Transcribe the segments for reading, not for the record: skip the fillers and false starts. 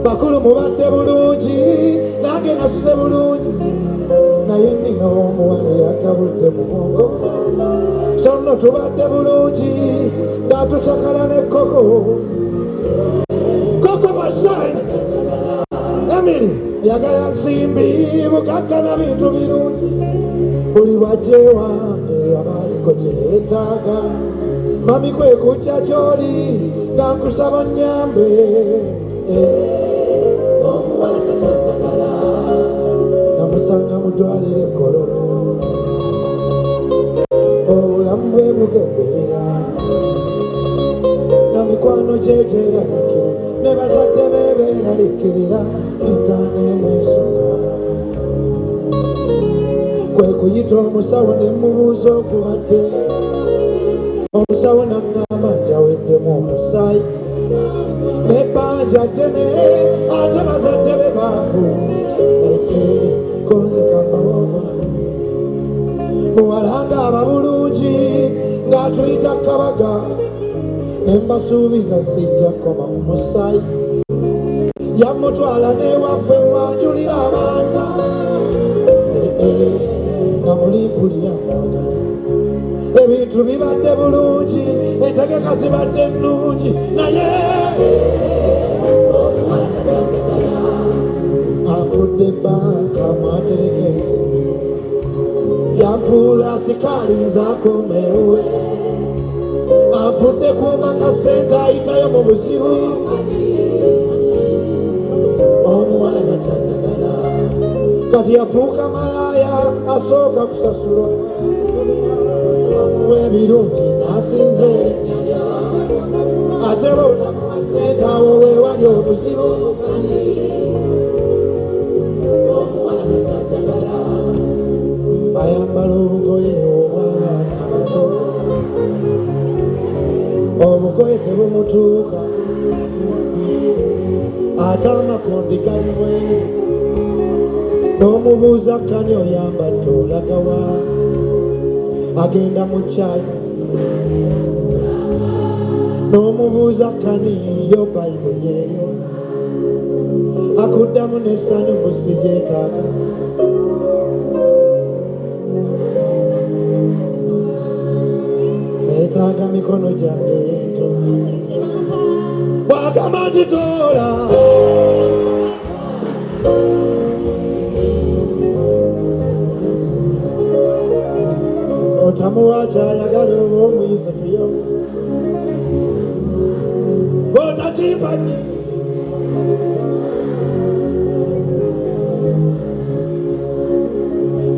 bakulu mubadde bulungi nange nasuze bulungi naye nina omuwala yatabudde mu bwongo so nno tubadde bulungi nga tucakala ne koko masai Emily yagala nsimbi bugagga na bintu birungi buli bwajje wange abaliko kyetaaga mami kwe kujja gy'oli nga nkusaba nnyambe namusanga mutwalire ekkololo obulamu bwe bugendeera na mikwano gyegyeranakiro ne bazadde bebeeralikirira entanemwesonga kwe kuyita omusawo ne mubuuza okubadde omusawo naŋŋamba njaweddemu omusaayi nebbanja ddene ate bazadde be baavu konzikabawoba muwala ng'aba bulungi ng'atuyita kabaga nembasuubiza sijja koma mu musaayi yamutwala newaffe mwanjulira abaana nga mulimpulira ebintu bibadde bulungi entegeka zibadde nnungi naye afudde banka mwaterekeze yafuula sikaali nzaakomewe afudde kuuma kasente ayitayo mu buzibu omuwala nakyajagala kati yafuuka malaaya asooka kusasulwa w'ebirungi nasinze ate bonamasente awo weewali obuzibu omuwala nakyajagala ayambala obugoye obwana abato obugoye tebumutuuka ate amakondi gali bweru n'omubuuza kani oyambadde olagawa agenda mu kyayi n'omubuuza kani yo bayibuli eyo akuddamu n'essanyu musigyetaaga neetaaga mikono gyange ento bwagamba nti toola otamuwa kyayagala oba omuyise tuyo bonakimpanyi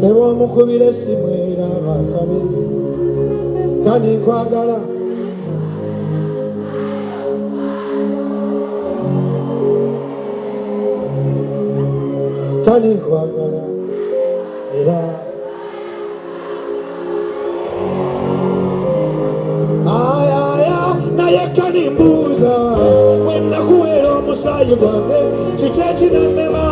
ne bwomukubira essimu era abasabe kandi nkwagala kandi nkwagala era ayaya naye kani mbuuza bwenakuweera omusaayi gwange kiki ekinannema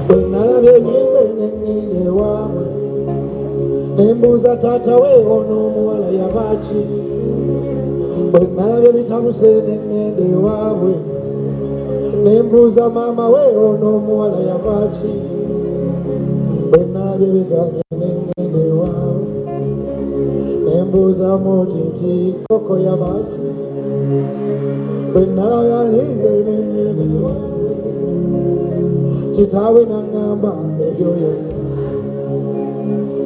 bwenalaba ebyiza enyengende ewaabwe nembuuza taata we ono omuwala yabaaki bwenalaba ebitamusene eŋŋende ewaabwe nembuuza maama we ono omuwala yabaaki bwenalaba ebiganye neŋŋende ewaabwe nembuuza muti nti koko yabaaki bwenalaba yalinze neŋŋende ewaabwe kitaawe naŋŋamba ebyoyo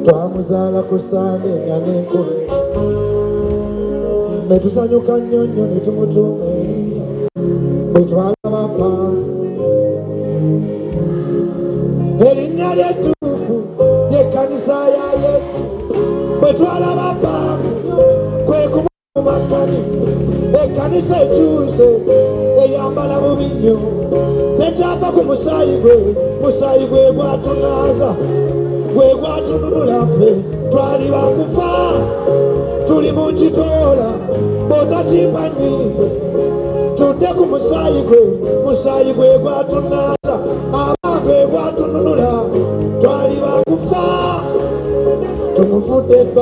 twamuzaala ku Sande nga n'enkulu ne tusanyuka nnyo nnyo ne tumutuuma erinnya bwe twalaba Paazi erinnya ly'ettuufu ly'ekkanisa ya Yesu bwe twalaba Paazi kwe kumumakani ekkanisa ekyuse eyambala bubi nnyo tekyava ku musaayi gwe gwatunaaza gwe gwatununula ffe twali bakufa tuli mu kitoola bw'otakimpanyiize tudde ku musaayi gwe gwatunaaza aba gwe gwatununula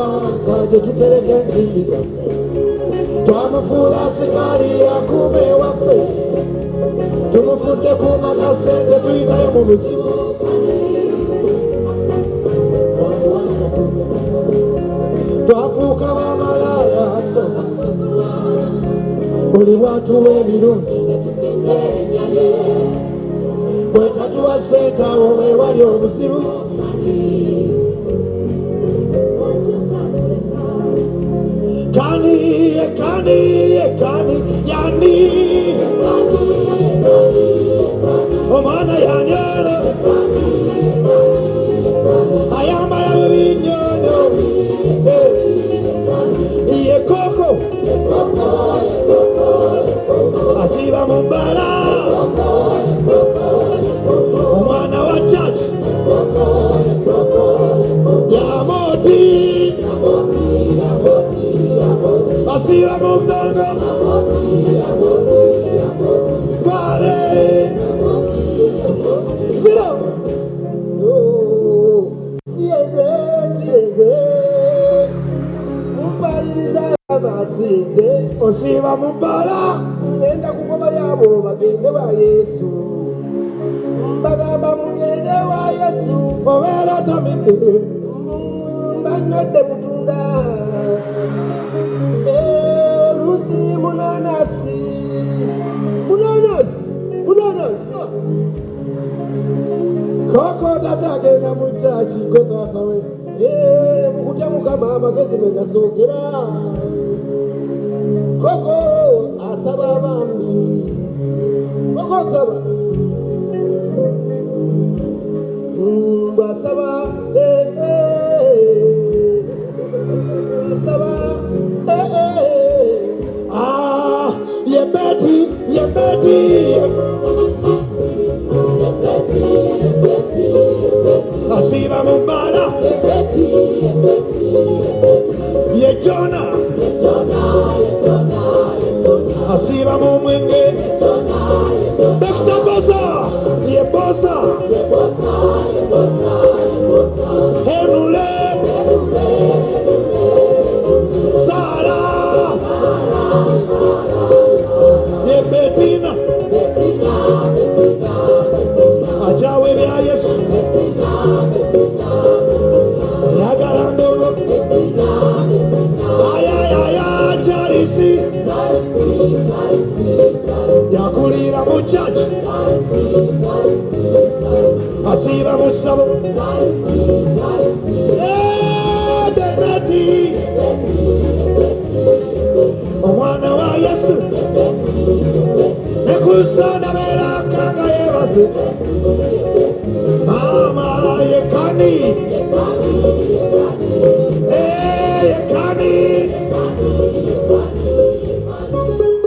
banka gye tutereka ensimbi zaffe twamufuula sikaali akuuma ewaffe tumufudde kuumana ssente tuyitayo mu buzibu twafuuka bamalaaya buli bwatuwa ebirungi bwe tatuwa ssente awo bwe wali obuzibu kani yani omwana yanyala ayambala binyonyo ye koko asiba mu bbala omwana wa chachi yamoti asiba mu ddongo bale zero siyeze mupaliriza abasinze osiba mu bbala ngenda kugoba yabo bagende ba Yesu bagamba mugende wa Yesu obeera tamidde banywedde butunda lusi munanasi koko tatagenda mu kyaki gwe taatawe mukutya mukama amagezi me gasookera koko asaba abaami koko asaba bw'asaba ye beti asiba mu bbala ye Jona asiba mu mwenge Dr. Bosa ye bosa Herule Sara ye Betina ajawe bya Yesu yagarandolo ayayaya charisi yakulira mu chachi asiba mu sabo Beti omwana wa Yesu nekusana berakanga yebaze mama yekani